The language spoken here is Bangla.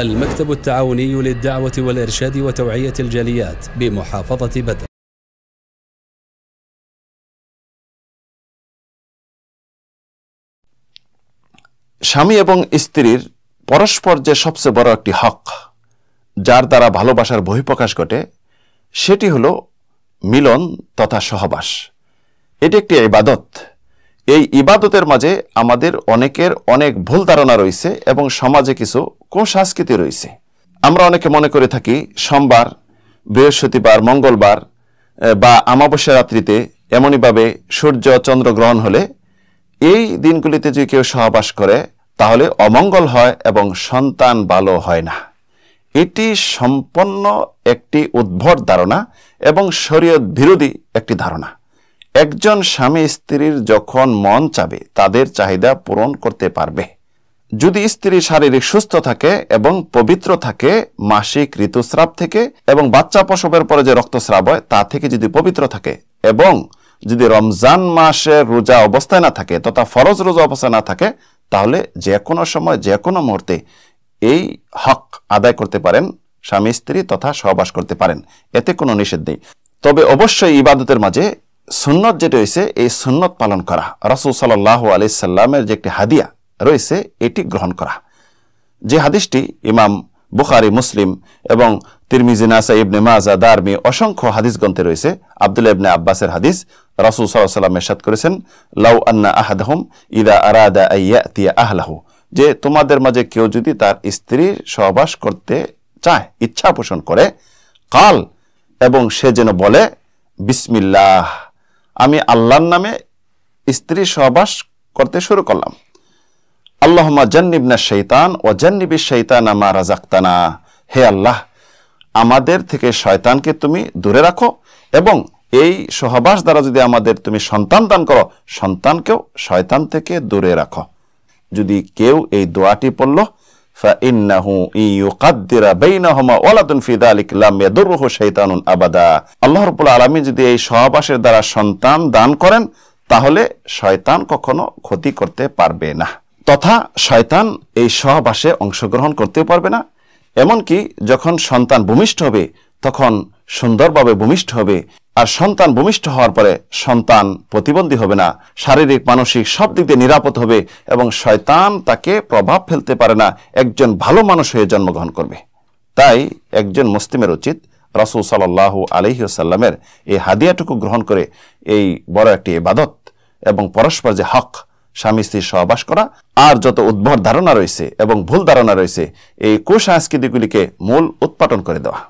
المكتب التعاوني للدعوة والإرشاد وتوعية الجاليات بمحافظة بدر। স্বামী এবং স্ত্রীর পরস্পর যে সবচেয়ে বড় একটি হক, যার দ্বারা ভালোবাসার বহিঃপ্রকাশ ঘটে, সেটি হলো মিলন তথা সহবাস। এটি একটি ইবাদত। এই ইবাদতের মাঝে আমাদের অনেকের অনেক ভুল ধারণা রয়েছে এবং সমাজে কিছু কুসংস্কৃতি রয়েছে। আমরা অনেকে মনে করে থাকি সোমবার, বৃহস্পতিবার, মঙ্গলবার বা অমাবস্যা রাত্রিতে এমনইভাবে সূর্য চন্দ্র গ্রহণ হলে এই দিনগুলিতে যদি কেউ সহবাস করে তাহলে অমঙ্গল হয় এবং সন্তান ভালো হয় না। এটি সম্পূর্ণ একটি উদ্ভট ধারণা এবং শরীয়ত বিরোধী একটি ধারণা। একজন স্বামী স্ত্রীর যখন মন চাবে তাদের চাহিদা পূরণ করতে পারবে। যদি স্ত্রী শারীরিক সুস্থ থাকে এবং পবিত্র থাকে, মাসিক ঋতুস্রাব থেকে এবং বাচ্চা প্রসবের পরে যে রক্তস্রাব হয় তা থেকে যদি পবিত্র থাকে এবং যদি রমজান মাসে রোজা অবস্থায় না থাকে তথা ফরজ রোজা অবস্থায় না থাকে, তাহলে যে কোনো সময় যে কোনো মুহূর্তে এই হক আদায় করতে পারেন, স্বামী স্ত্রী তথা সহবাস করতে পারেন, এতে কোনো নিষেধ নেই। তবে অবশ্যই ইবাদতের মাঝে সুন্নত যেটা রয়েছে এই সুন্নত পালন করা, রাসূল সাল্লাল্লাহু আলাইহি সাল্লামের যে একটি হাদিয়া রয়েছে এটি গ্রহণ করা। যে হাদিসটি ইমাম বুখারী, মুসলিম এবং তিরমিজি, নাসাই, ইবনে মাজাহ, দারমি অসংখ্য হাদিস গ্রন্থে রয়েছে। আব্দুল্লাহ ইবনে আব্বাসের হাদিস, রাসূল সাল্লাল্লাহু আলাইহি সাল্লাম ইরশাদ করেছেন, লাউ আন্না আহাদাহুম ইযা আরাদা আইয়াতিয়া আহলাহু, যে তোমাদের মাঝে কেউ যদি তার স্ত্রীর সহবাস করতে চায়, ইচ্ছা পোষণ করে, কাল, এবং সে যেন বলে বিসমিল্লাহ, আমি আল্লাহর নামে স্ত্রীর সহবাস করতে শুরু করলাম। আল্লাহুম্মা জান্নিবনা শাইতান ওয়া জান্নিবিশ শাইতানা মা রাযাকতানা, হে আল্লাহ, আমাদের থেকে শয়তানকে তুমি দূরে রাখো এবং এই সহবাস দ্বারা যদি আমাদের তুমি সন্তান দান করো, সন্তানকেও শয়তান থেকে দূরে রাখো। যদি কেউ এই দোয়াটি পড়ল, ফাইন্নাহু ইয়ুকাদ্দিরা বাইনাহুমা ওয়ালাদুন ফি যালিকা লাম ইয়াদুররুহু শাইতানুন আবাদা, আল্লাহ রাব্বুল আলামিন যদি এই সহবাসের দ্বারা সন্তান দান করেন তাহলে শয়তান কখনো ক্ষতি করতে পারবে না, তথা শয়তান এই সহবাসে অংশগ্রহণ করতে পারবে না। এমনকি যখন সন্তান ভূমিষ্ঠ হবে তখন সুন্দরভাবে ভূমিষ্ঠ হবে, আর সন্তান ভূমিষ্ঠ হওয়ার পরে সন্তান প্রতিবন্ধী হবে না, শারীরিক মানসিক সব দিক দিয়ে নিরাপদ হবে এবং শয়তান তাকে প্রভাব ফেলতে পারে না, একজন ভালো মানুষ হয়ে জন্মগ্রহণ করবে। তাই একজন মুসলিমের উচিত রাসূল সাল্লাল্লাহু আলাইহি ওয়াসাল্লামের এই হাদিয়াটুকু গ্রহণ করে এই বড় একটি ইবাদত এবং পরস্পর যে হক, স্বামী স্ত্রীর সহবাস করা, আর যত উদ্ভট ধারণা রয়েছে এবং ভুল ধারণা রয়েছে এই কুসংস্কৃতিগুলিকে মূল উৎপাটন করে দেওয়া।